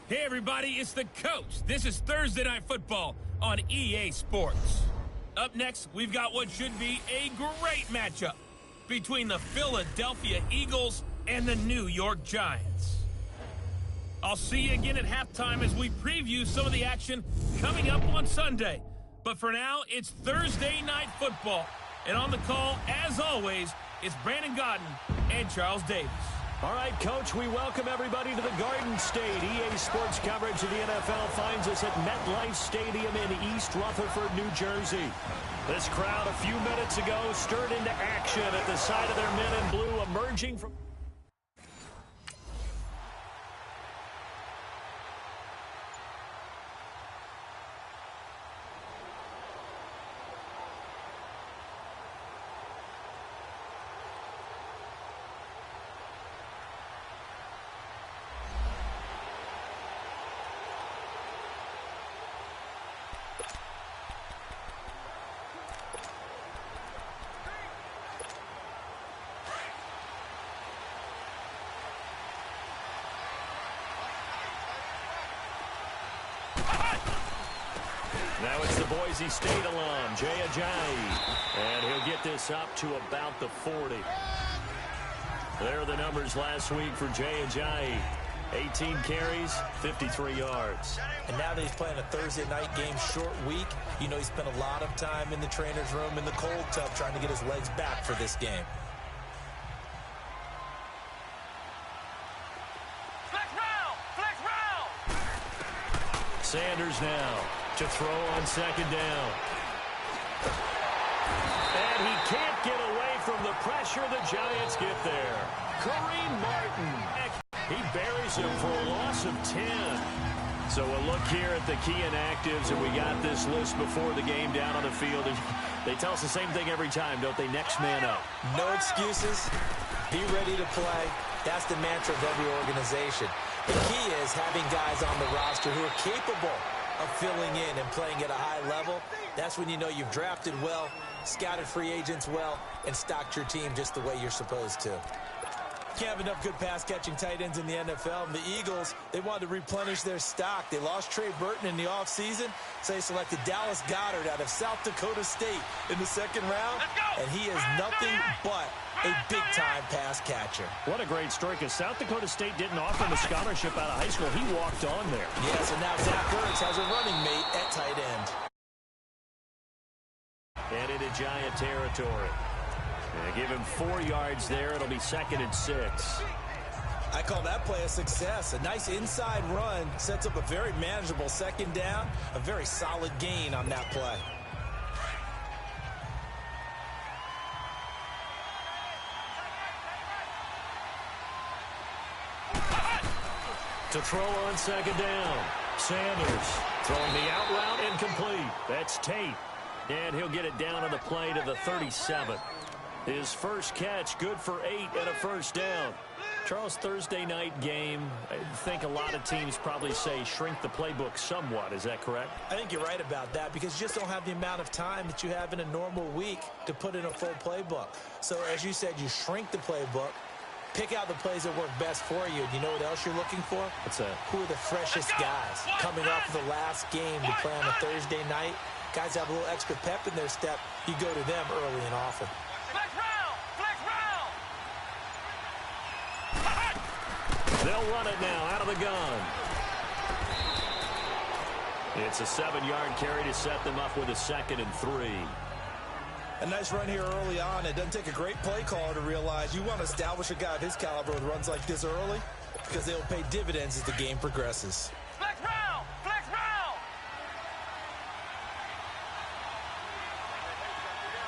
Hey everybody, it's the coach. This is Thursday Night Football on EA Sports. Up next, we've got what should be a great matchup between the Philadelphia Eagles and the New York Giants. I'll see you again at halftime as we preview some of the action coming up on Sunday. But for now, it's Thursday Night Football. And on the call, as always, it's Brandon Godden and Charles Davis. All right, Coach, we welcome everybody to the Garden State. EA Sports coverage of the NFL finds us at MetLife Stadium in East Rutherford, New Jersey. This crowd a few minutes ago stirred into action at the side of their men in blue, emerging from... Now it's the Boise State alum, Jay Ajayi. And he'll get this up to about the 40. There are the numbers last week for Jay Ajayi. 18 carries, 53 yards. And now that he's playing a Thursday night game, short week, you know he spent a lot of time in the trainer's room in the cold tub trying to get his legs back for this game. Sanders now to throw on second down. And he can't get away from the pressure. The Giants get there. Kareem Martin. He buries him for a loss of 10. So we'll look here at the key inactives, and we got this list before the game down on the field. They tell us the same thing every time, don't they? Next man up. No excuses. Be ready to play. That's the mantra of every organization. The key is having guys on the roster who are capable of filling in and playing at a high level. That's when you know you've drafted well, scouted free agents well, and stocked your team just the way you're supposed to. Can't have enough good pass-catching tight ends in the NFL. And the Eagles, they wanted to replenish their stock. They lost Trey Burton in the offseason, so they selected Dallas Goedert out of South Dakota State in the second round. And he is nothing but a big-time pass catcher. What a great story, because South Dakota State didn't offer him a scholarship out of high school. He walked on there. Yes, and now Zach Ertz has a running mate at tight end. And into Giant territory. And give him 4 yards there. It'll be 2nd and 6. I call that play a success. A nice inside run sets up a very manageable second down. A very solid gain on that play. To throw on second down. Sanders throwing the out route incomplete. That's Tate. And he'll get it down on the play to the 37. His first catch, good for 8 and a first down. Charles, Thursday night game, I think a lot of teams probably say shrink the playbook somewhat. Is that correct? I think you're right about that because you just don't have the amount of time that you have in a normal week to put in a full playbook. So as you said, you shrink the playbook, pick out the plays that work best for you. And you know what else you're looking for? What's that? Who are the freshest guys coming off of the last game to play on a Thursday night? Guys have a little extra pep in their step. You go to them early and often. They'll run it now out of the gun. It's a 7-yard carry to set them up with a 2nd and 3. A nice run here early on. It doesn't take a great play caller to realize you want to establish a guy of his caliber with runs like this early because they'll pay dividends as the game progresses. Flex round! Flex round!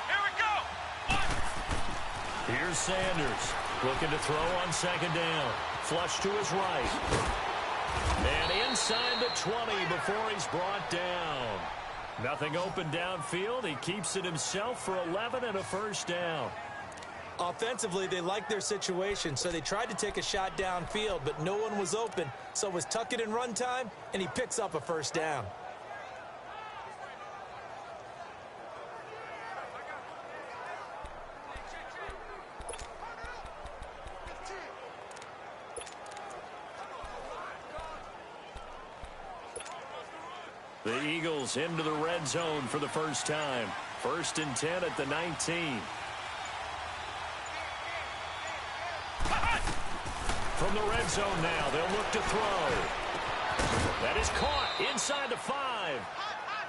Here we go! Here's Sanders looking to throw on second down. Flush to his right. And inside the 20 before he's brought down. Nothing open downfield. He keeps it himself for 11 and a first down. Offensively, they liked their situation, so they tried to take a shot downfield, but no one was open. So it was tuck it in run time, and he picks up a first down. The Eagles into the red zone for the first time. 1st and 10 at the 19. From the red zone now, they'll look to throw. That is caught inside the 5.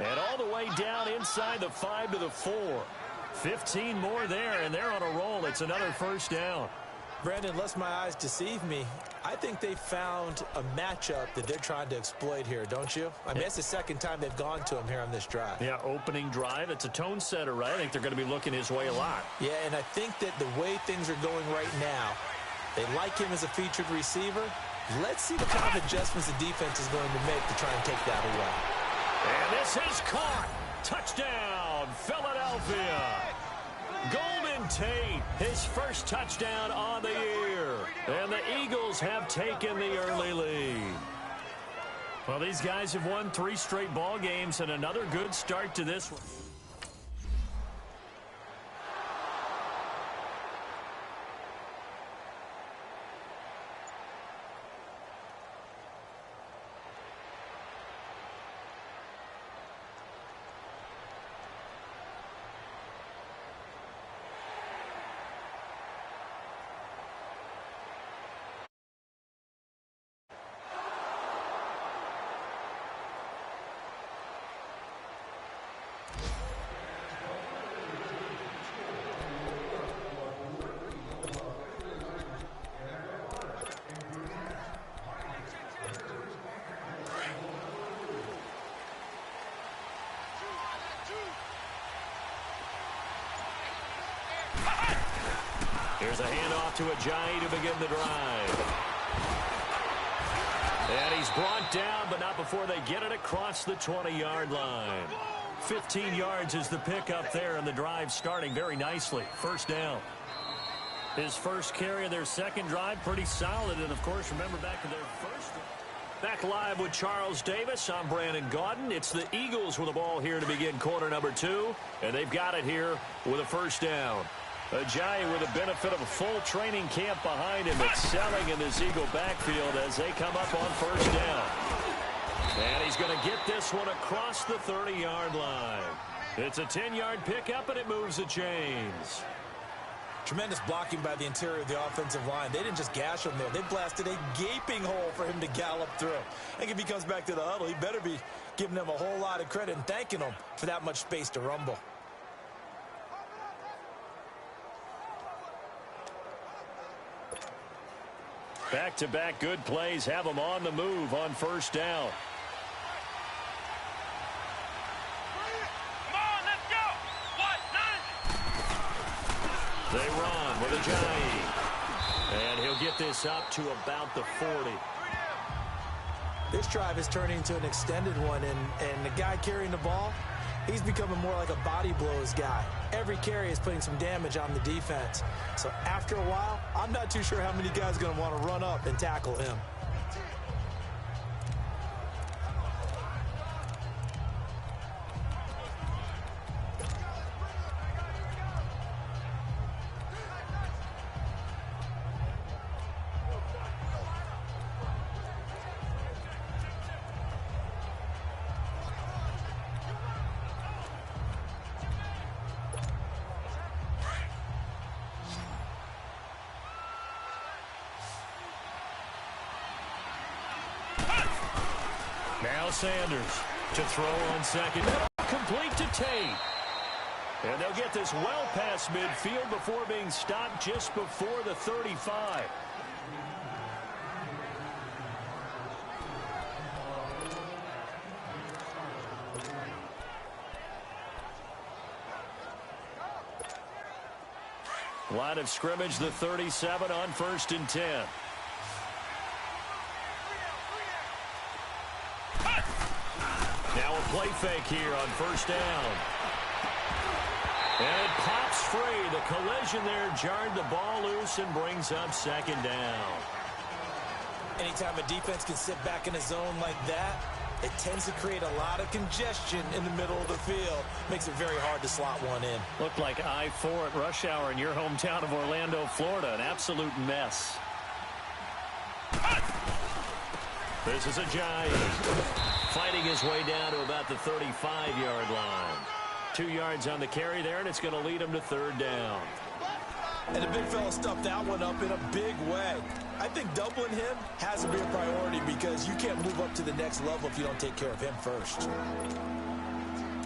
And all the way down inside the 5 to the 4. 15 more there, and they're on a roll. It's another first down. Brandon, lest my eyes deceive me, I think they found a matchup that they're trying to exploit here, don't you? I mean, it's the second time they've gone to him here on this drive. Yeah, opening drive. It's a tone setter, right? I think they're going to be looking his way a lot. Yeah, and I think that the way things are going right now, they like him as a featured receiver. Let's see the kind of adjustments the defense is going to make to try and take that away. And this is caught. Touchdown, Philadelphia. Golden Tate, his first touchdown on the year. And the Eagles have taken the early lead. Well, these guys have won 3 straight ball games and another good start to this one. Here's a handoff to Ajayi to begin the drive. And he's brought down, but not before they get it across the 20-yard line. 15 yards is the pickup there, and the drive starting very nicely. First down. His first carry of their second drive, pretty solid. And, of course, remember back to their first drive. Back live with Charles Davis. I'm Brandon Gaudin. It's the Eagles with the ball here to begin quarter number 2. And they've got it here with a first down. Ajayi with the benefit of a full training camp behind him, excelling in this Eagle backfield as they come up on first down. And he's going to get this one across the 30-yard line. It's a 10-yard pickup, and it moves the chains. Tremendous blocking by the interior of the offensive line. They didn't just gash him there. They blasted a gaping hole for him to gallop through. I think if he comes back to the huddle, he better be giving them a whole lot of credit and thanking them for that much space to rumble. Back-to-back good plays have them on the move on first down. Come on, let's go. What? They run with Ajayi. And he'll get this up to about the 40. This drive is turning into an extended one, and the guy carrying the ball, he's becoming more like a body blows guy. Every carry is putting some damage on the defense. So after a while, I'm not too sure how many guys are going to want to run up and tackle him. Now Sanders to throw on second. Complete to Tate. And they'll get this well past midfield before being stopped just before the 35. Line of scrimmage, the 37 on 1st and 10. Now a play fake here on first down. And it pops free. The collision there jarred the ball loose and brings up second down. Anytime a defense can sit back in a zone like that, it tends to create a lot of congestion in the middle of the field. Makes it very hard to slot one in. Looked like I-4 at rush hour in your hometown of Orlando, Florida. An absolute mess. This is a Giant. Fighting his way down to about the 35-yard line. 2 yards on the carry there, and it's going to lead him to third down. And the big fella stuffed that one up in a big way. I think doubling him has to be a priority because you can't move up to the next level if you don't take care of him first.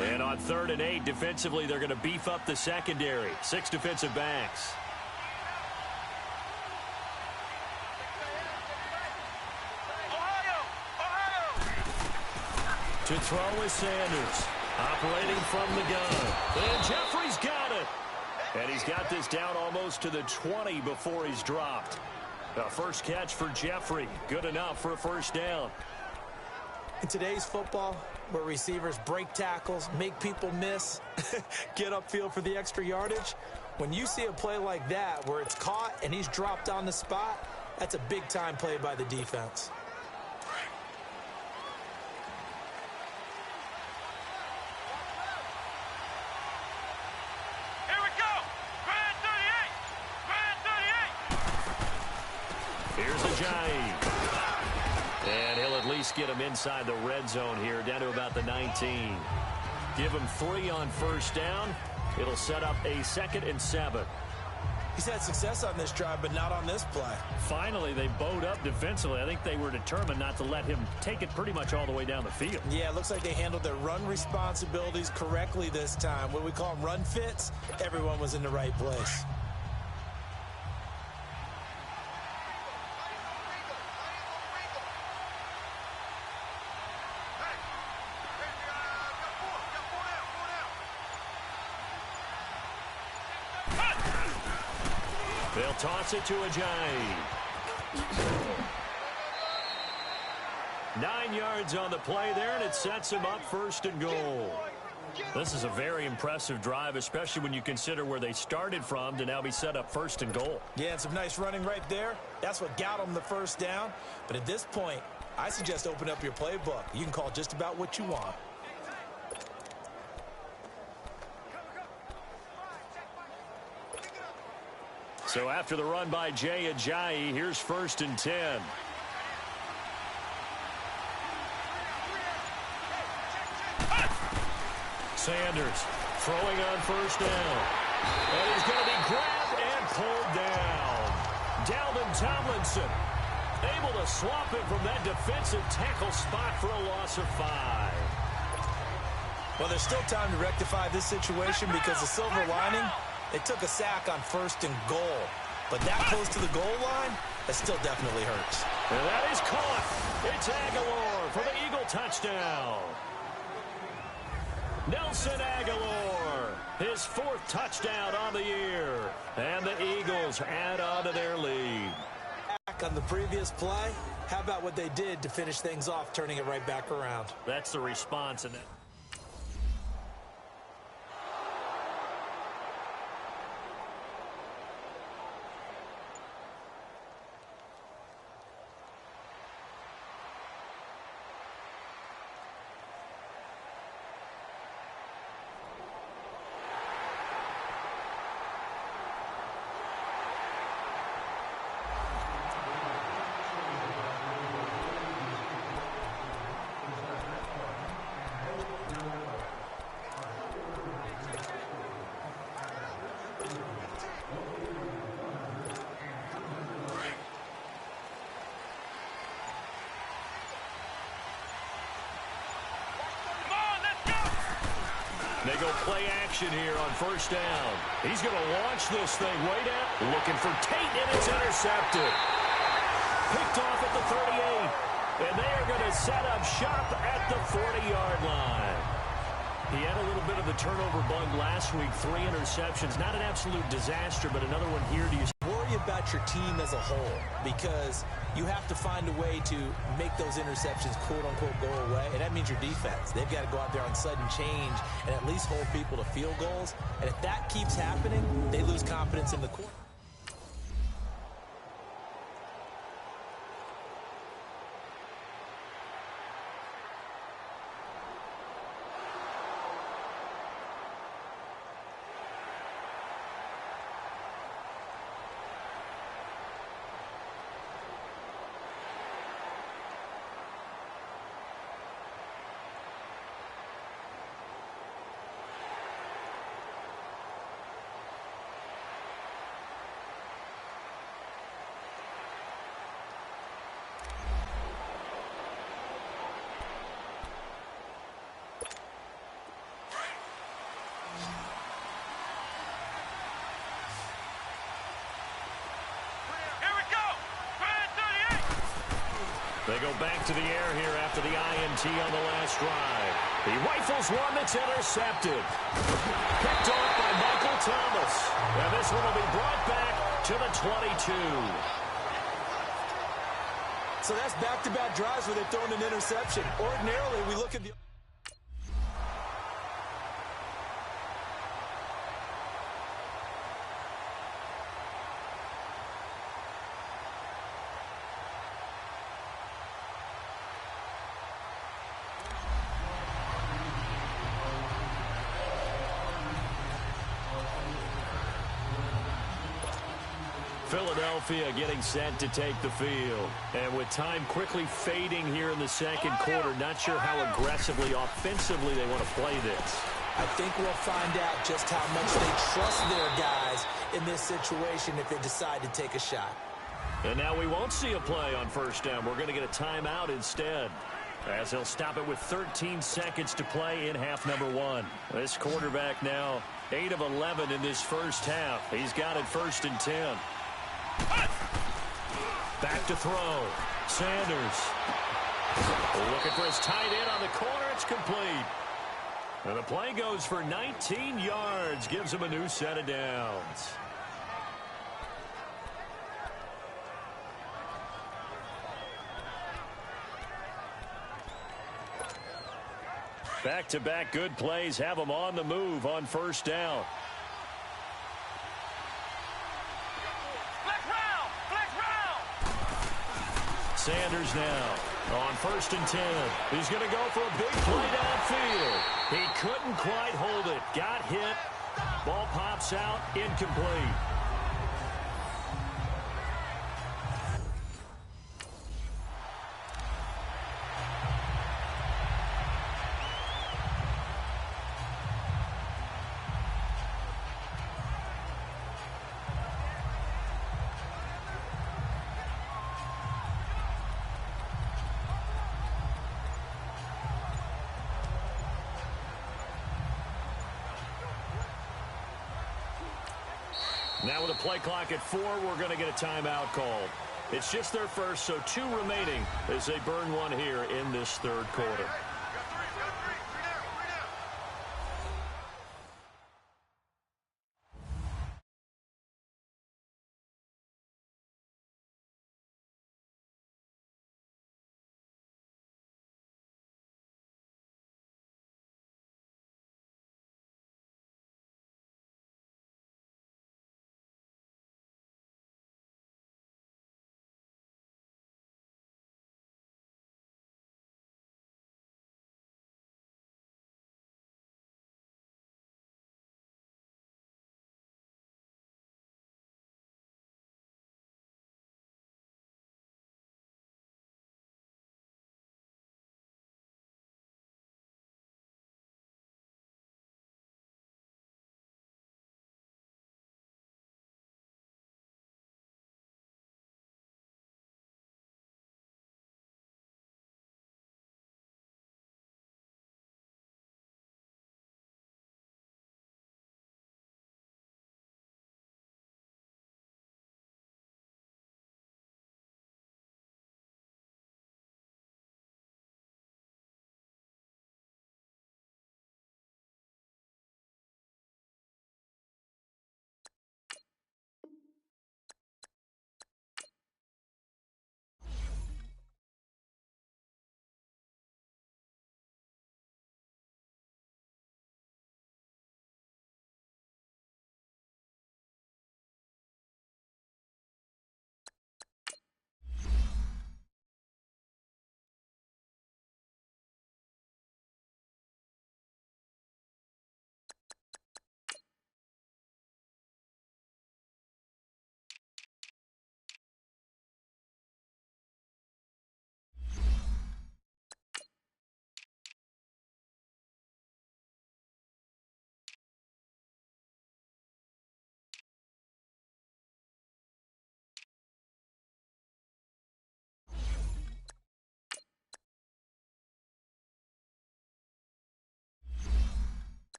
And on 3rd and 8, defensively, they're going to beef up the secondary. 6 defensive backs. To throw is Sanders. Operating from the gun. And Jeffrey's got it. And he's got this down almost to the 20 before he's dropped. A first catch for Jeffrey. Good enough for a first down. In today's football, where receivers break tackles, make people miss, get upfield for the extra yardage, when you see a play like that where it's caught and he's dropped on the spot, that's a big-time play by the defense. Here we go. Grand 38. Grand 38. Here's the Giant. And he'll at least get him inside the red zone here, down to about the 19. Give him 3 on first down. It'll set up a 2nd and 7. He's had success on this drive, but not on this play. Finally, they bowed up defensively. I think they were determined not to let him take it pretty much all the way down the field. Yeah, it looks like they handled their run responsibilities correctly this time. What we call them run fits, everyone was in the right place. They'll toss it to a Giant. 9 yards on the play there, and it sets him up 1st and goal. This is a very impressive drive, especially when you consider where they started from to now be set up 1st and goal. Yeah, and some nice running right there. That's what got them the first down. But at this point, I suggest open up your playbook. You can call just about what you want. So after the run by Jay Ajayi, here's 1st and 10. Sanders throwing on first down. And he's going to be grabbed and pulled down. Dalvin Tomlinson able to swap him from that defensive tackle spot for a loss of 5. Well, there's still time to rectify this situation because the silver lining, they took a sack on 1st and goal. But that close to the goal line, that still definitely hurts. And that is caught. It's Aguilar for the Eagle touchdown. Nelson Aguilar, his 4th touchdown on the year. And the Eagles add on to their lead. On the previous play, how about what they did to finish things off, turning it right back around? That's the response in it. They go play action here on first down. He's going to launch this thing way down. Looking for Tate, and it's intercepted. Picked off at the 38. And they are going to set up shop at the 40-yard line. He had a little bit of the turnover bug last week. 3 interceptions. Not an absolute disaster, but another one here. Do you worry about your team as a whole? Because you have to find a way to make those interceptions quote-unquote go away, and that means your defense. They've got to go out there on sudden change and at least hold people to field goals. And if that keeps happening, they lose confidence in the quarterback. They go back to the air here after the INT on the last drive. He rifles one that's intercepted. Picked off by Michael Thomas. And this one will be brought back to the 22. So that's back-to-back drives where they've thrown an interception. Ordinarily, we look at the... Philadelphia getting set to take the field. And with time quickly fading here in the second quarter, not sure how aggressively, offensively they want to play this. I think we'll find out just how much they trust their guys in this situation if they decide to take a shot. And now we won't see a play on first down. We're going to get a timeout instead, as he'll stop it with 13 seconds to play in half number one. This quarterback now 8 of 11 in this first half. He's got it 1st and 10. Back to throw. Sanders. Looking for his tight end on the corner. It's complete. And the play goes for 19 yards. Gives him a new set of downs. Back-to-back good plays have them on the move on first down. Sanders now on 1st and 10. He's going to go for a big play downfield. He couldn't quite hold it. Got hit. Ball pops out. Incomplete. Now with a play clock at 4, we're going to get a timeout called. It's just their first, so 2 remaining as they burn one here in this third quarter.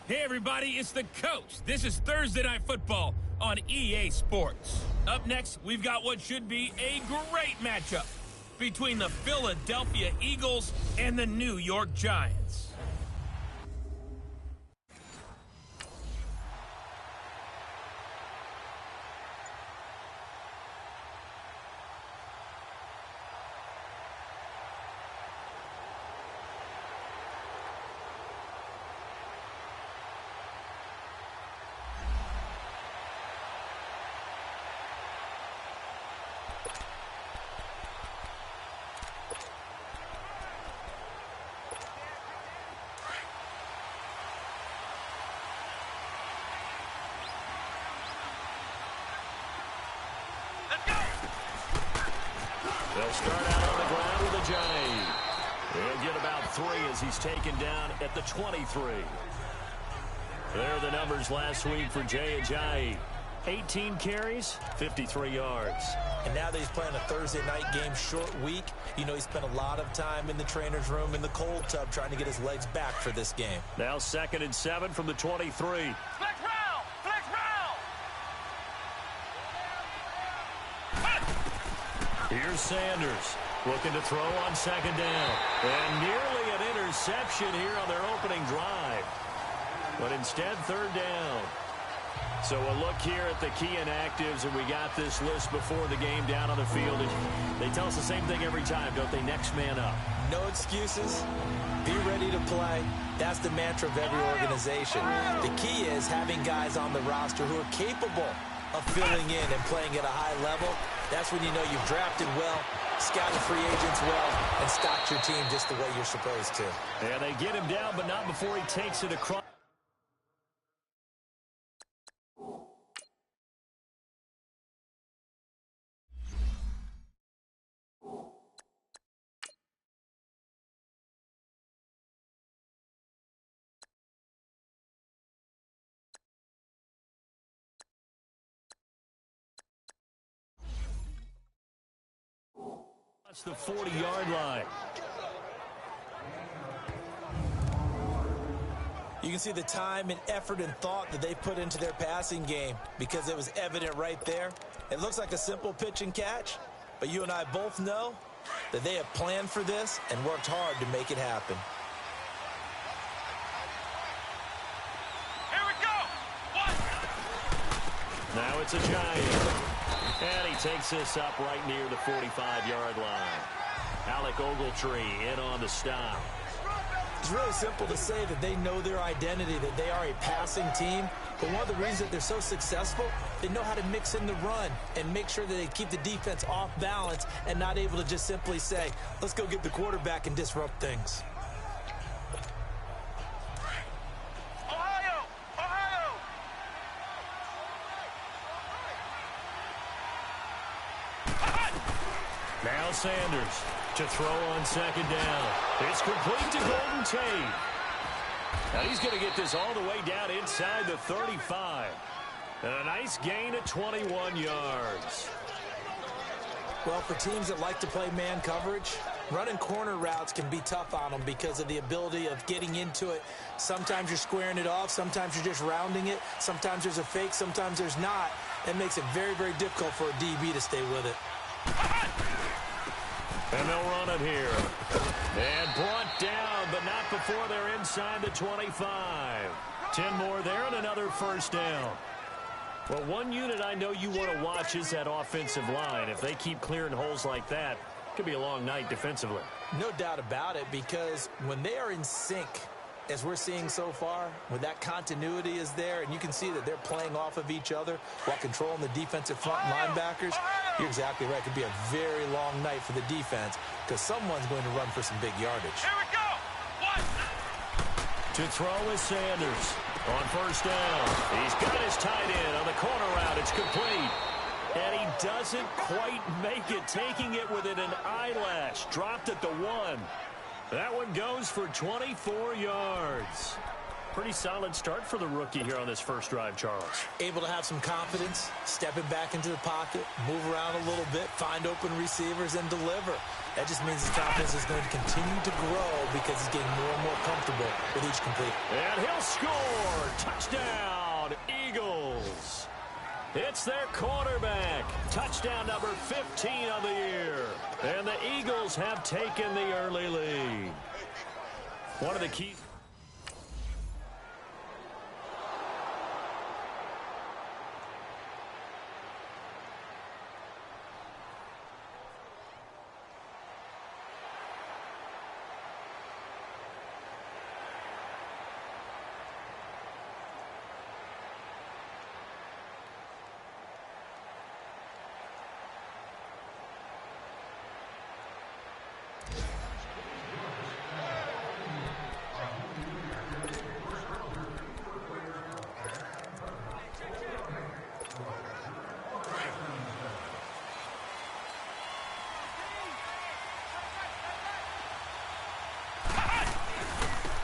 Hey everybody, it's the coach. This is Thursday Night Football on EA Sports. Up next, we've got what should be a great matchup between the Philadelphia Eagles and the New York Giants. They'll start out on the ground with Ajayi. He'll get about 3 as he's taken down at the 23. There are the numbers last week for Jay Ajayi. 18 carries, 53 yards. And now that he's playing a Thursday night game, short week, you know he spent a lot of time in the trainer's room in the cold tub trying to get his legs back for this game. Now 2nd and 7 from the 23. Flex round! Flex round! Here's Sanders looking to throw on 2nd down. And nearly an interception here on their opening drive. But instead, 3rd down. So a look here at the key inactives, and we got this list before the game down on the field. They tell us the same thing every time, don't they? Next man up. No excuses. Be ready to play. That's the mantra of every organization. The key is having guys on the roster who are capable of filling in and playing at a high level. That's when you know you've drafted well, scouted free agents well, and stocked your team just the way you're supposed to. And they get him down, but not before he takes it across. The 40-yard line. You can see the time and effort and thought that they put into their passing game because it was evident right there. It looks like a simple pitch and catch, but you and I both know that they have planned for this and worked hard to make it happen. Here we go! Now it's a Giant. And he takes this up right near the 45-yard line. Alec Ogletree in on the stop. It's really simple to say that they know their identity, that they are a passing team. But one of the reasons that they're so successful, they know how to mix in the run and make sure that they keep the defense off balance and not able to just simply say, let's go get the quarterback and disrupt things. Now Sanders to throw on 2nd down. It's complete to Golden Tate. Now he's going to get this all the way down inside the 35. And a nice gain of 21 yards. Well, for teams that like to play man coverage, running corner routes can be tough on them because of the ability of getting into it. Sometimes you're squaring it off. Sometimes you're just rounding it. Sometimes there's a fake. Sometimes there's not. That makes it very, very difficult for a DB to stay with it. And they'll run it here. And brought down, but not before they're inside the 25. 10 more there and another 1st down. Well, one unit I know you want to watch is that offensive line. If they keep clearing holes like that, it could be a long night defensively. No doubt about it, because when they are in sync, as we're seeing so far, when that continuity is there, and you can see that they're playing off of each other while controlling the defensive front linebackers, you're exactly right. It could be a very long night for the defense because someone's going to run for some big yardage. Here we go! To throw is Sanders on 1st down. He's got his tight end on the corner route. It's complete. And he doesn't quite make it, taking it within an eyelash. Dropped at the 1. That one goes for 24 yards. Pretty solid start for the rookie here on this first drive, Charles. Able to have some confidence, stepping back into the pocket, move around a little bit, find open receivers, and deliver. That just means his confidence is going to continue to grow because he's getting more and more comfortable with each complete. And he'll score. Touchdown, Eagles. It's their quarterback. Touchdown number 15 of the year. And the Eagles have taken the early lead. One of the keys.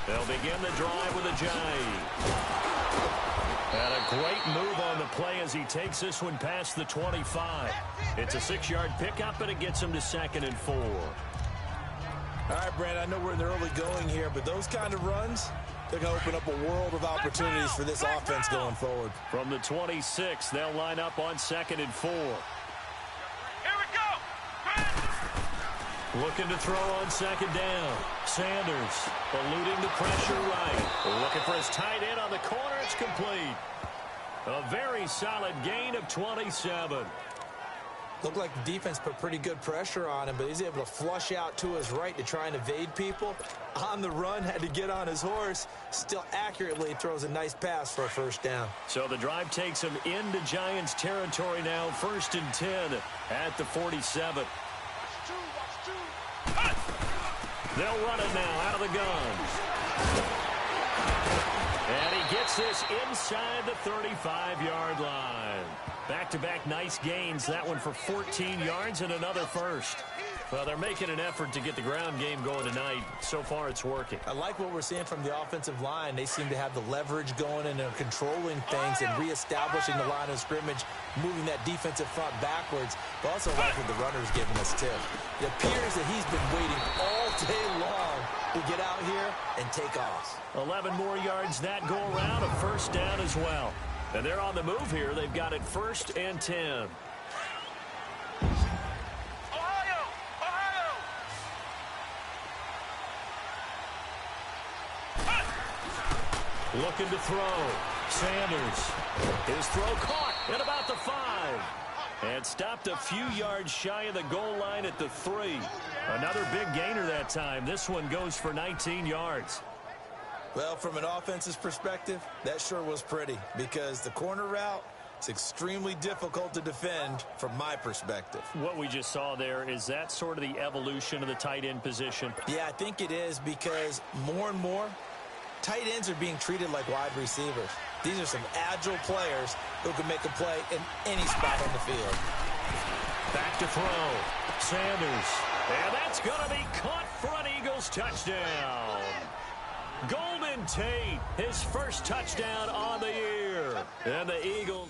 They'll begin the drive with a jive. And a great move on the play as he takes this one past the 25. It's a 6-yard pickup, and it gets him to 2nd and 4. All right, Brand, I know we're in the early going here, but those kind of runs, they're going to open up a world of opportunities for this offense going forward. From the 26, they'll line up on 2nd and 4. Here we go. Looking to throw on 2nd down. Sanders eluding the pressure right. Looking for his tight end on the corner. It's complete. A very solid gain of 27. Looked like the defense put pretty good pressure on him, but he's able to flush out to his right to try and evade people. On the run, had to get on his horse. Still accurately throws a nice pass for a 1st down. So the drive takes him into Giants territory now. 1st and 10 at the 47. They'll run it now out of the gun. And he gets this inside the 35-yard line. Back-to-back nice gains. That one for 14 yards and another first. Well, they're making an effort to get the ground game going tonight. So far, it's working. I like what we're seeing from the offensive line. They seem to have the leverage going and they're controlling things and reestablishing the line of scrimmage, moving that defensive front backwards. But also like what the runner's giving us, too. It appears that he's been waiting all day long to get out here and take off. 11 more yards that go around, a 1st down as well. And they're on the move here. They've got it 1st and 10. Looking to throw. Sanders. His throw caught at about the 5. And stopped a few yards shy of the goal line at the 3. Another big gainer that time. This one goes for 19 yards. Well, from an offense's perspective, that sure was pretty because the corner route is extremely difficult to defend from my perspective. What we just saw there, is that sort of the evolution of the tight end position? Yeah, I think it is because more and more, tight ends are being treated like wide receivers. These are some agile players who can make a play in any spot on the field. Back to throw. Sanders. And that's going to be caught for an Eagles touchdown. Golden Tate, his 1st touchdown on the year. And the Eagles...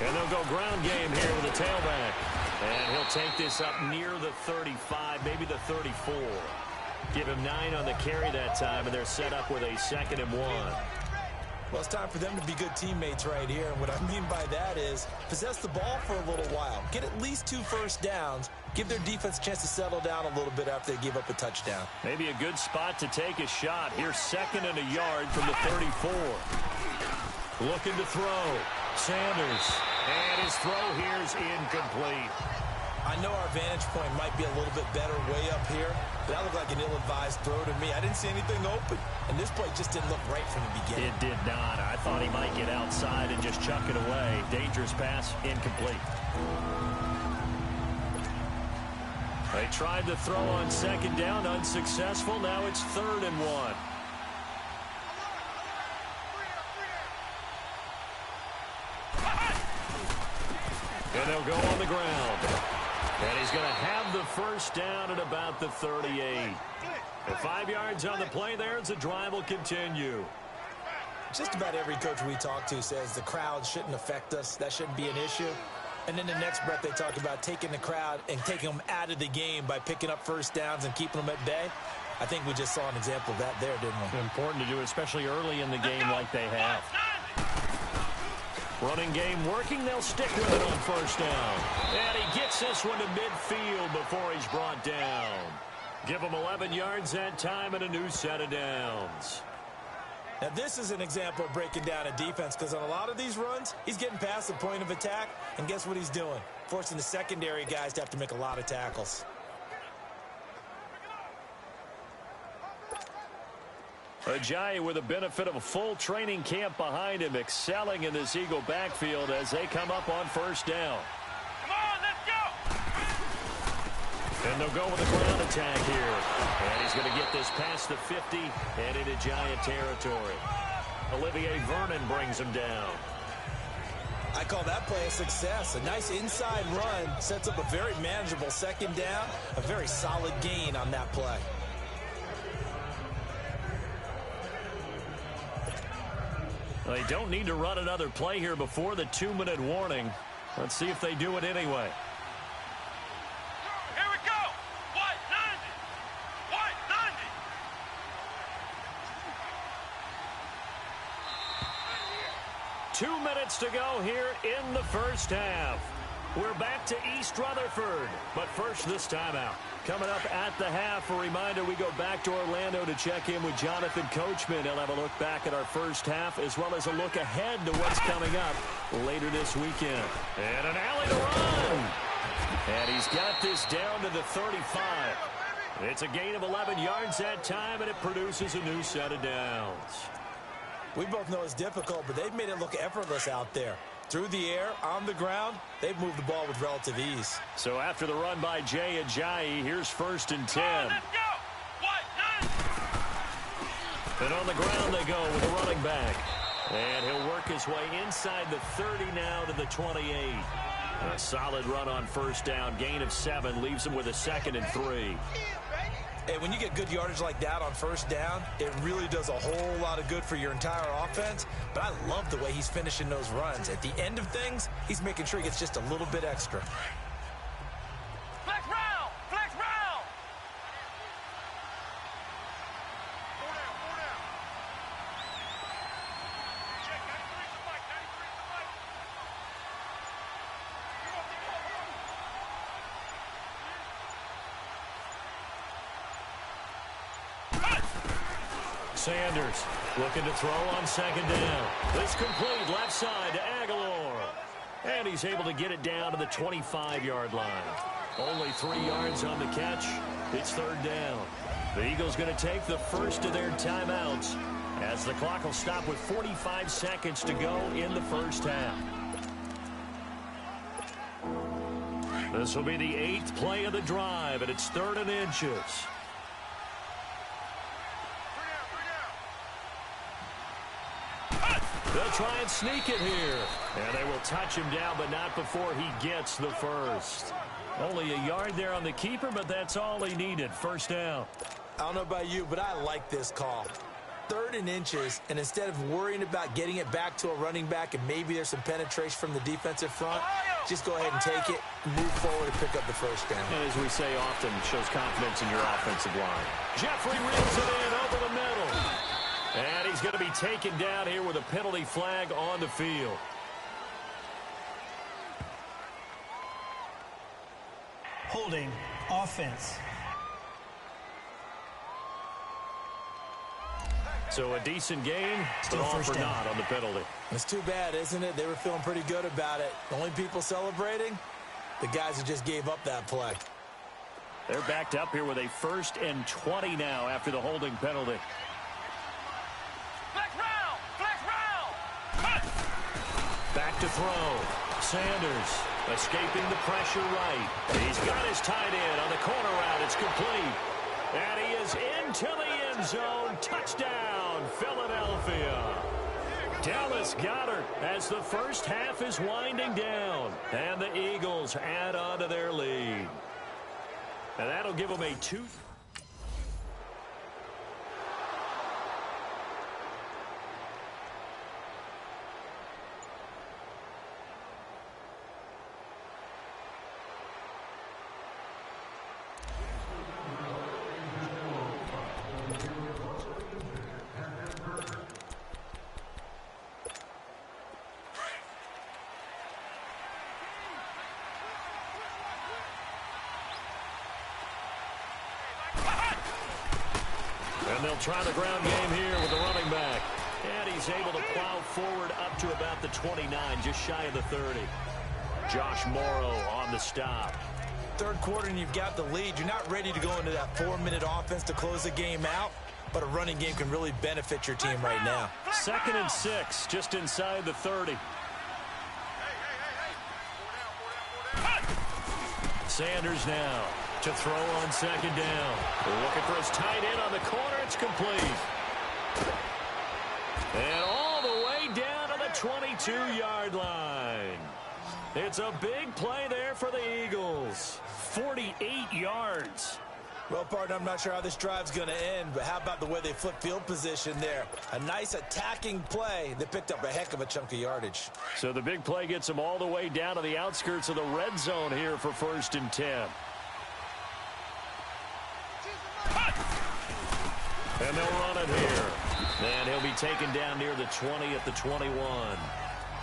And they'll go ground game here with a tailback. And he'll take this up near the 35, maybe the 34. Give him 9 on the carry that time, and they're set up with a 2nd and 1. Well, it's time for them to be good teammates right here. And what I mean by that is possess the ball for a little while. Get at least 2 first downs. Give their defense a chance to settle down a little bit after they give up a touchdown. Maybe a good spot to take a shot. Here's 2nd and a yard from the 34. Looking to throw. Sanders. And his throw here is incomplete. I know our vantage point might be a little bit better way up here, but that looked like an ill-advised throw to me. I didn't see anything open, and this play just didn't look right from the beginning. It did not. I thought he might get outside and just chuck it away. Dangerous pass, incomplete. They tried to throw on 2nd down, unsuccessful. Now it's 3rd and 1. And they'll go on the ground. And he's going to have the first down at about the 38. And 5 yards on the play there as the drive will continue. Just about every coach we talk to says the crowd shouldn't affect us. That shouldn't be an issue. And in the next breath, they talk about taking the crowd and taking them out of the game by picking up first downs and keeping them at bay. I think we just saw an example of that there, didn't we? Important to do, especially early in the game like they have. Running game working. They'll stick with it on first down. And he gets this one to midfield before he's brought down. Give him 11 yards that time and a new set of downs. Now, this is an example of breaking down a defense because on a lot of these runs, he's getting past the point of attack, and guess what he's doing? Forcing the secondary guys to have to make a lot of tackles. Ajayi with the benefit of a full training camp behind him, excelling in this Eagle backfield as they come up on first down. Come on, let's go! And they'll go with a ground attack here. And he's going to get this past the 50 and into Giant territory. Olivier Vernon brings him down. I call that play a success. A nice inside run sets up a very manageable 2nd down, a very solid gain on that play. They don't need to run another play here before the 2-minute warning. Let's see if they do it anyway. Here we go! White 90! White 90! 2 minutes to go here in the first half. We're back to East Rutherford, but first this timeout. Coming up at the half, a reminder we go back to Orlando to check in with Jonathan Coachman. He'll have a look back at our first half as well as a look ahead to what's coming up later this weekend. And an alley to run. And he's got this down to the 35. It's a gain of 11 yards that time, and it produces a new set of downs. We both know it's difficult, but they've made it look effortless out there. Through the air, on the ground, they've moved the ball with relative ease. So after the run by Jay Ajayi, here's 1st and 10. Let's go! White 90! And on the ground they go with the running back. And he'll work his way inside the 30 now to the 28. A solid run on first down. Gain of 7 leaves him with a 2nd and 3. Hey, when you get good yardage like that on first down, it really does a whole lot of good for your entire offense. But I love the way he's finishing those runs. At the end of things, he's making sure he gets just a little bit extra. Flex round! Flex round! 4 down, 4 down. Check, 93 to Mike, 93 to Mike. Sanders looking to throw on 2nd down. This complete left side to Aguilar. And he's able to get it down to the 25-yard line. Only 3 yards on the catch. It's 3rd down. The Eagles going to take the first of their timeouts as the clock will stop with 45 seconds to go in the first half. This will be the 8th play of the drive, and it's 3rd and inches. They'll try and sneak it here. And they will touch him down, but not before he gets the first. Only a yard there on the keeper, but that's all he needed. First down. I don't know about you, but I like this call. 3rd and inches, and instead of worrying about getting it back to a running back and maybe there's some penetration from the defensive front, just go ahead and take it, move forward, and pick up the first down. And as we say often, shows confidence in your offensive line. Jeffrey reels it in over the middle. And he's going to be taken down here with a penalty flag on the field. Holding offense. So a decent game, but all for naught on the penalty. It's too bad, isn't it? They were feeling pretty good about it. The only people celebrating, the guys who just gave up that play. They're backed up here with a 1st and 20 now after the holding penalty. Flex round! Flex round! Cut! Back to throw. Sanders escaping the pressure right. He's got his tight end on the corner route. It's complete. And he is into the end zone. Touchdown, Philadelphia. Dallas Goedert as the first half is winding down. And the Eagles add on to their lead. And that'll give them a 2. And they'll try the ground game here with the running back. And he's able to plow forward up to about the 29, just shy of the 30. Josh Morrow on the stop. Third quarter and you've got the lead. You're not ready to go into that 4-minute offense to close the game out, but a running game can really benefit your team right now. 2nd and 6, just inside the 30. Sanders now to throw on 2nd down. Looking for his tight end on the corner. It's complete. And all the way down to the 22-yard line. It's a big play there for the Eagles. 48 yards. Well, partner, I'm not sure how this drive's going to end, but how about the way they flip field position there? A nice attacking play that picked up a heck of a chunk of yardage. So the big play gets them all the way down to the outskirts of the red zone here for 1st and 10. And they'll run it here. And he'll be taken down near the 20 at the 21.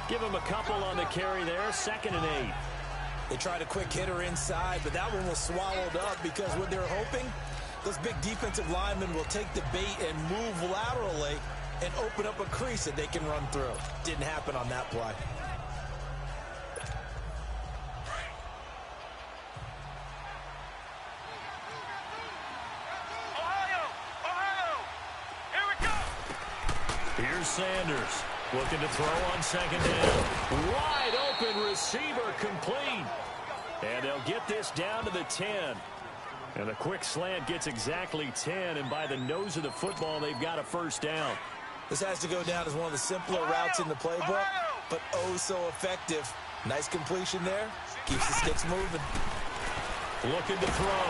Give him a couple on the carry there. 2nd and 8. They tried a quick hitter inside, but that one was swallowed up because what they're hoping, those big defensive linemen will take the bait and move laterally and open up a crease that they can run through. Didn't happen on that play. Here's Sanders looking to throw on 2nd down. Wide open receiver complete. And they'll get this down to the 10. And the quick slant gets exactly 10. And by the nose of the football, they've got a 1st down. This has to go down as one of the simpler routes in the playbook, but oh so effective. Nice completion there. Keeps the sticks moving. Looking to throw.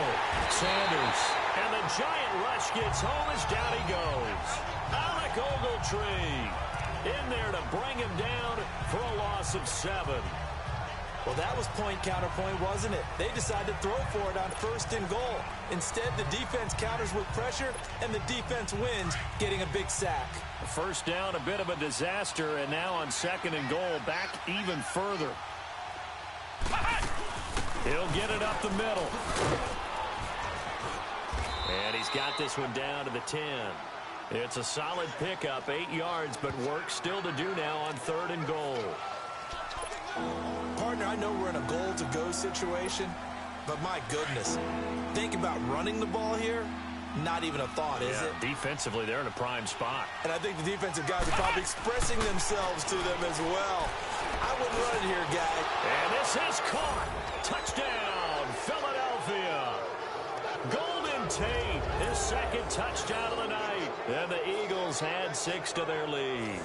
Sanders. And the giant rush gets home as down he goes. Alec Ogletree in there to bring him down for a loss of 7. Well, that was point counterpoint, wasn't it? They decided to throw for it on 1st and goal. Instead, the defense counters with pressure, and the defense wins, getting a big sack. 1st down, a bit of a disaster, and now on 2nd and goal, back even further. He'll get it up the middle. And he's got this one down to the 10. It's a solid pickup, 8 yards, but work still to do now on 3rd and goal. Partner, I know we're in a goal-to-go situation, but my goodness, think about running the ball here. Not even a thought, is it? Defensively, they're in a prime spot. And I think the defensive guys are probably expressing themselves to them as well. I wouldn't run it here, guy. And this is caught. Touchdown, Philadelphia. Golden Tate, his 2nd touchdown of the night. And the Eagles add 6 to their lead.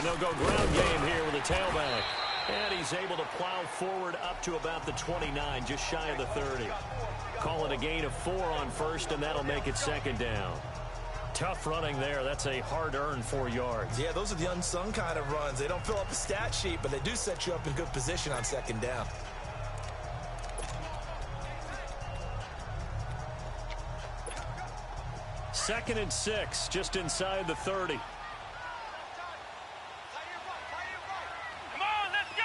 And they'll go ground game here with a tailback. And he's able to plow forward up to about the 29, just shy of the 30. Call it a gain of 4 on first, and that'll make it second down. Tough running there. That's a hard-earned 4 yards. Yeah, those are the unsung kind of runs. They don't fill up a stat sheet, but they do set you up in good position on second down. Second and 6, just inside the 30. Come on, let's go.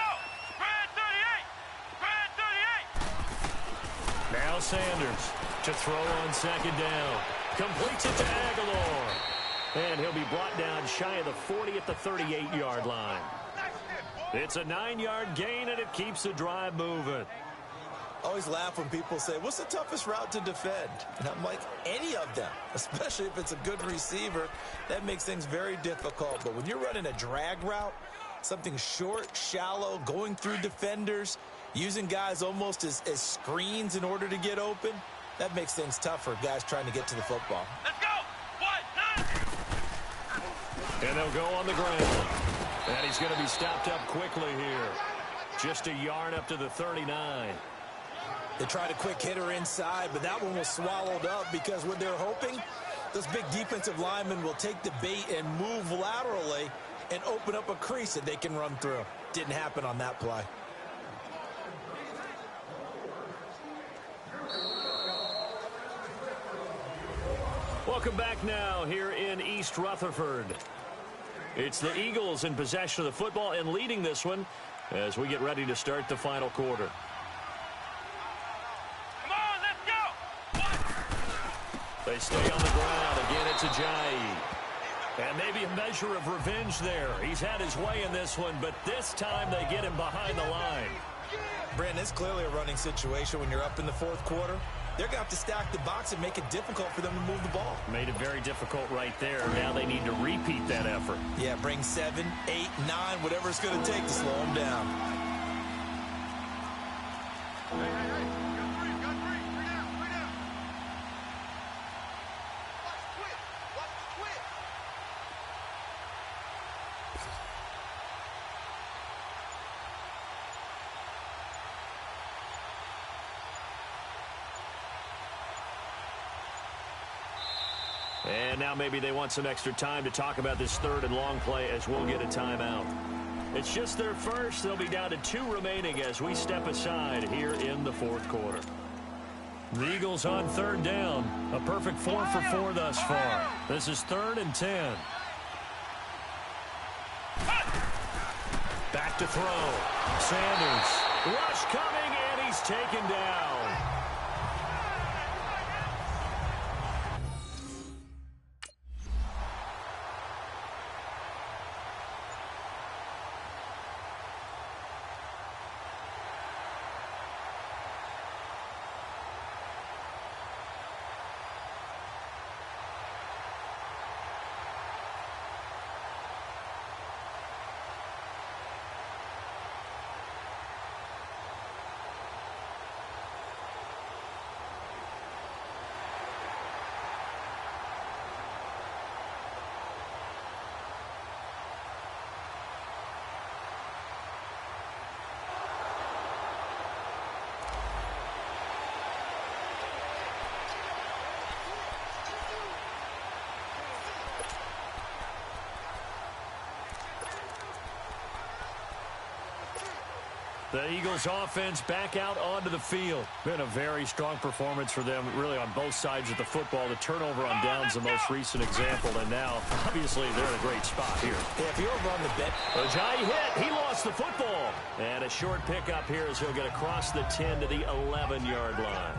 Spread 38. Spread 38. Now Sanders to throw on second down. Completes it to Aguilar. And he'll be brought down shy of the 40 at the 38-yard line. It's a 9-yard gain, and it keeps the drive moving. I always laugh when people say, what's the toughest route to defend? And I'm like, any of them, especially if it's a good receiver. That makes things very difficult. But when you're running a drag route, something short, shallow, going through defenders, using guys almost as screens in order to get open, that makes things tough for guys trying to get to the football. Let's go. 1, 9. And they'll go on the ground. And he's going to be stopped up quickly here. Just a yard up to the 39. They tried a quick hitter inside, but that one was swallowed up because what they're hoping, those big defensive linemen will take the bait and move laterally and open up a crease that they can run through. Didn't happen on that play. Welcome back now here in East Rutherford. It's the Eagles in possession of the football and leading this one as we get ready to start the final quarter. Come on, let's go. They stay on the ground. Again, it's Ajayi. And maybe a measure of revenge there. He's had his way in this one, but this time they get him behind the line. Brandon, it's clearly a running situation when you're up in the fourth quarter. They're going to have to stack the box and make it difficult for them to move the ball. Made it very difficult right there. Now they need to repeat that effort. Yeah, bring 7, 8, 9, whatever it's going to take to slow them down. Hey, got three. Three down. Watch the quit. And now maybe they want some extra time to talk about this third and long play as we'll get a timeout. It's just their first. They'll be down to 2 remaining as we step aside here in the fourth quarter. The Eagles on third down. A perfect 4 for 4 thus far. This is 3rd and 10. Back to throw. Sanders. Rush coming, and he's taken down. The Eagles offense back out onto the field. Been a very strong performance for them, really on both sides of the football. The turnover on downs the most recent example, and now, obviously, they're in a great spot here. Yeah, if you're over on the bench. Ajayi hit. He lost the football. And a short pickup here as he'll get across the 10 to the 11-yard line.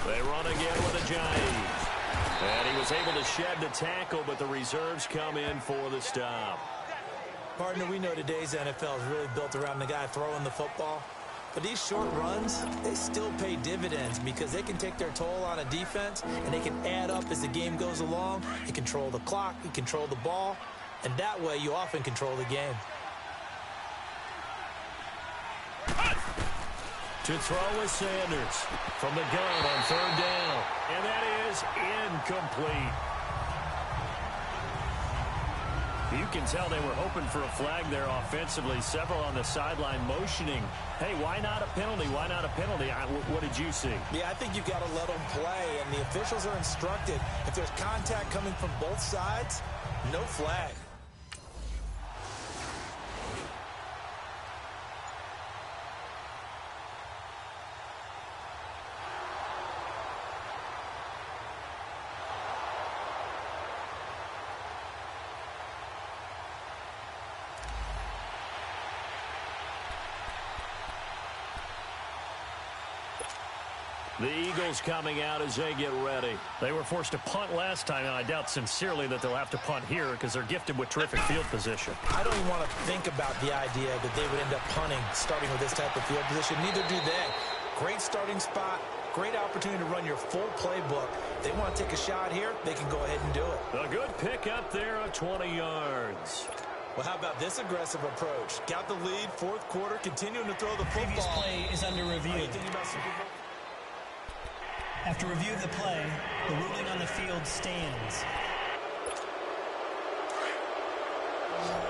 They run again with Ajayi. And he was able to shed the tackle, but the reserves come in for the stop. Partner, we know today's NFL is really built around the guy throwing the football. But these short runs, they still pay dividends because they can take their toll on a defense, and they can add up as the game goes along. You control the clock, you control the ball, and that way you often control the game. To throw is Sanders from the gun on third down. And that is incomplete. You can tell they were hoping for a flag there offensively. Several on the sideline motioning. Hey, why not a penalty? Why not a penalty? What did you see? Yeah, I think you've got to let them play, and the officials are instructed. If there's contact coming from both sides, no flag. The Eagles coming out as they get ready. They were forced to punt last time, and I doubt sincerely that they'll have to punt here because they're gifted with terrific field position. I don't even want to think about the idea that they would end up punting starting with this type of field position. Neither do they. Great starting spot, great opportunity to run your full playbook. If they want to take a shot here, they can go ahead and do it. A good pick up there of 20 yards. Well, how about this aggressive approach? Got the lead, fourth quarter, continuing to throw the football. Previous play is under review. After review of the play, the ruling on the field stands.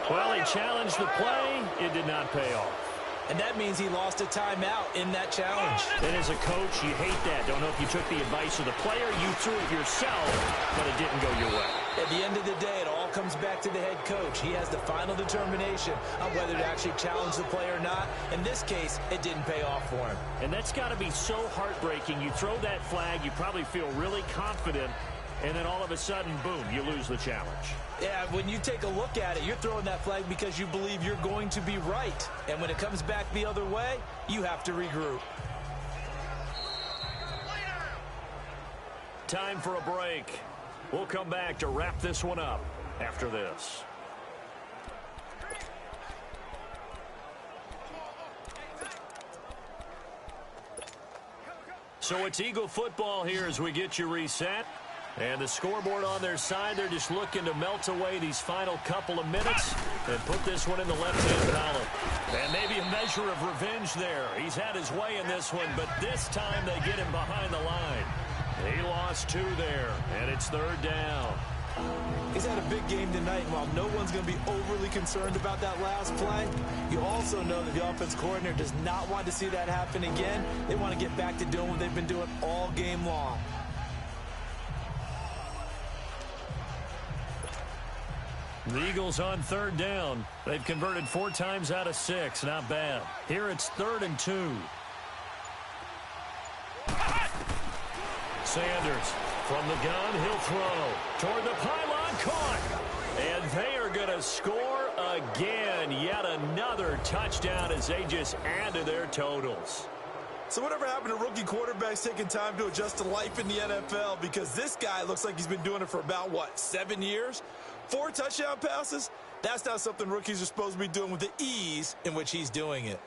Well, he challenged the play. It did not pay off. And that means he lost a timeout in that challenge. And as a coach, you hate that. Don't know if you took the advice of the player. You threw it yourself, but it didn't go your way. At the end of the day, it all comes back to the head coach. He has the final determination on whether to actually challenge the play or not. In this case, it didn't pay off for him. And that's got to be so heartbreaking. You throw that flag, you probably feel really confident, and then all of a sudden, boom, you lose the challenge. Yeah, when you take a look at it, you're throwing that flag because you believe you're going to be right. And when it comes back the other way, you have to regroup. Time for a break. We'll come back to wrap this one up after this. So it's Eagle football here as we get you reset. And the scoreboard on their side, they're just looking to melt away these final couple of minutes and put this one in the left-hand column. And maybe a measure of revenge there. He's had his way in this one, but this time they get him behind the line. He lost 2 there, and it's third down. He's had a big game tonight, and while no one's going to be overly concerned about that last play, you also know that the offense coordinator does not want to see that happen again. They want to get back to doing what they've been doing all game long. The Eagles on third down. They've converted 4 times out of 6. Not bad. Here it's 3rd and 2. Sanders from the gun. He'll throw toward the pylon. Caught. And they are going to score again. Yet another touchdown as they just add to their totals. So whatever happened to rookie quarterbacks taking time to adjust to life in the NFL? Because this guy looks like he's been doing it for about, 7 years? 4 touchdown passes? That's not something rookies are supposed to be doing with the ease in which he's doing it.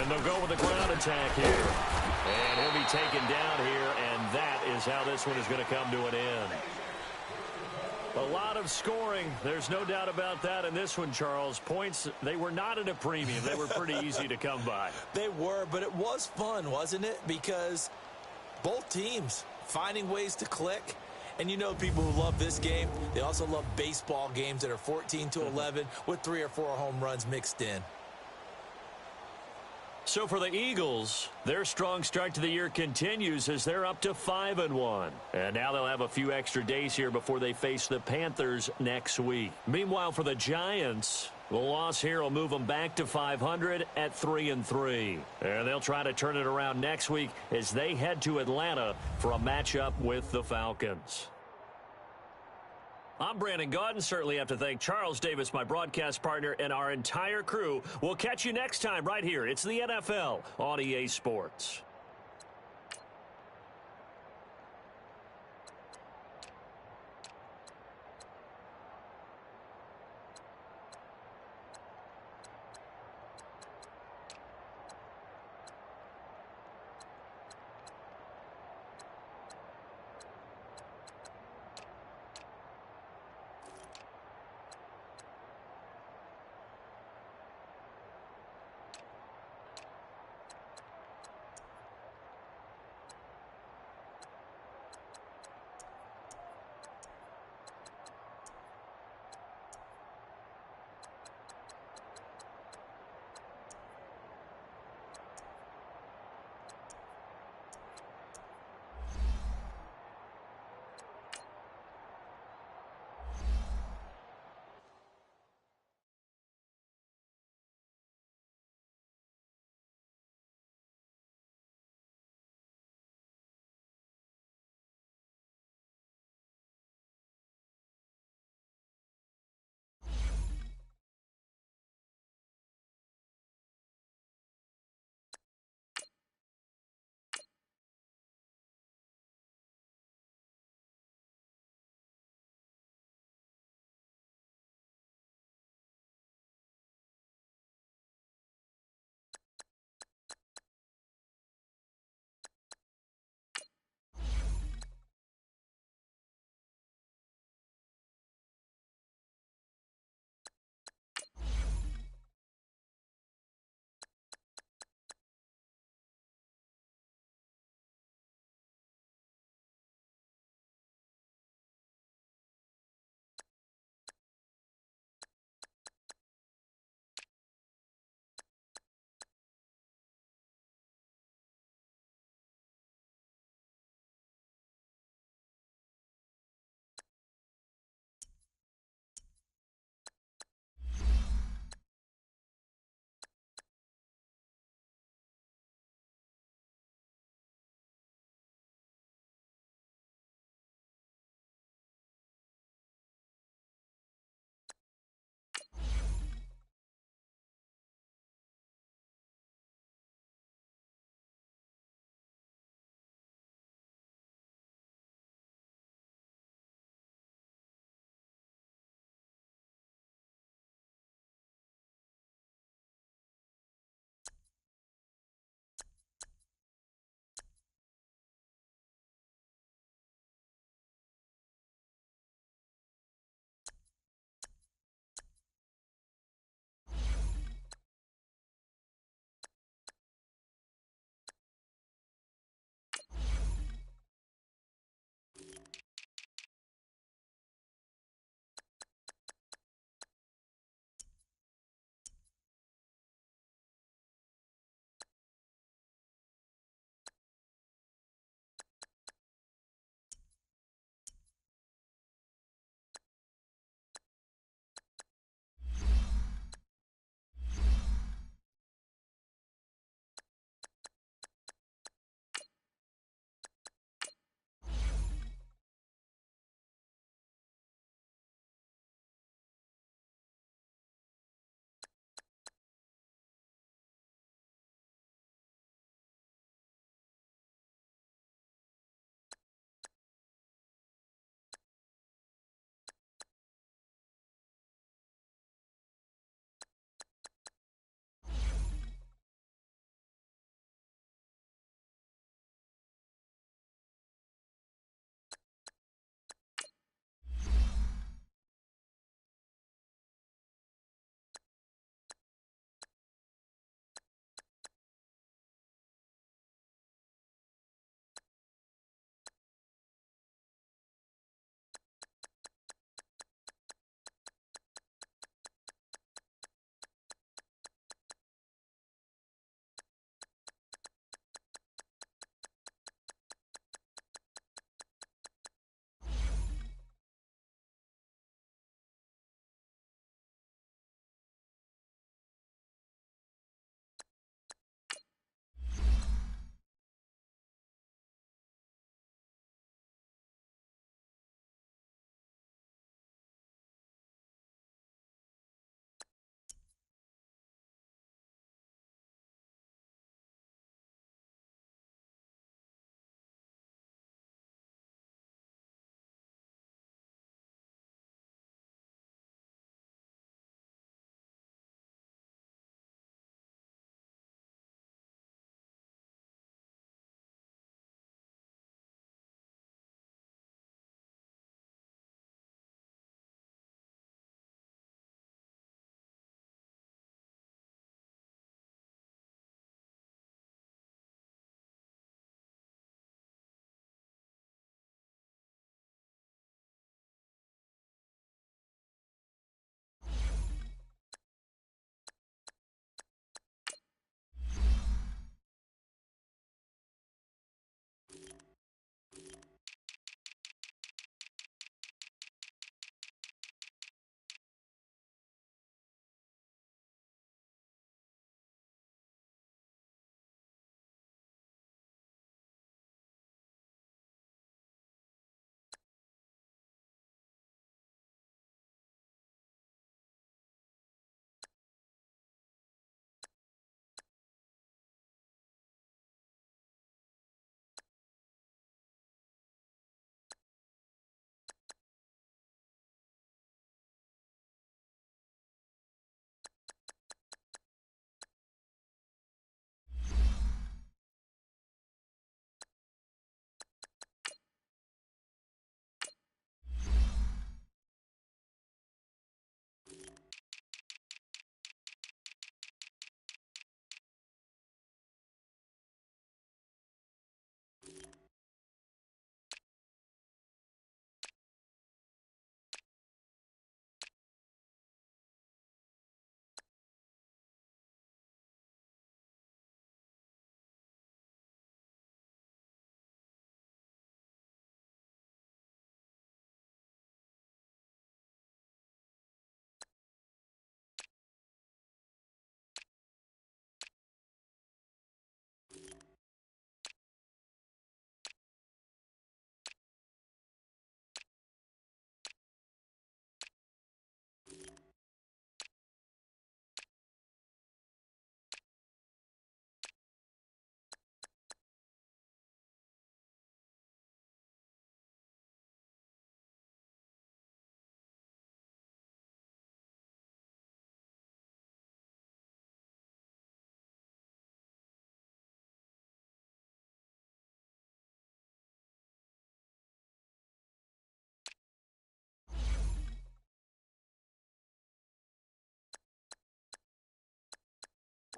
And they'll go with the ground attack here. And he'll be taken down here, and that is how this one is going to come to an end. A lot of scoring. There's no doubt about that in this one, Charles. Points, they were not at a premium. They were pretty easy to come by. They were, but it was fun, wasn't it? Because both teams finding ways to click. And you know people who love this game, they also love baseball games that are 14-11 with 3 or 4 home runs mixed in. So for the Eagles, their strong start to the year continues as they're up to 5-1. And now they'll have a few extra days here before they face the Panthers next week. Meanwhile, for the Giants, the loss here will move them back to 500 at 3-3. And they'll try to turn it around next week as they head to Atlanta for a matchup with the Falcons. I'm Brandon Gaudin. Certainly have to thank Charles Davis, my broadcast partner, and our entire crew. We'll catch you next time right here. It's the NFL on EA Sports.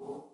it.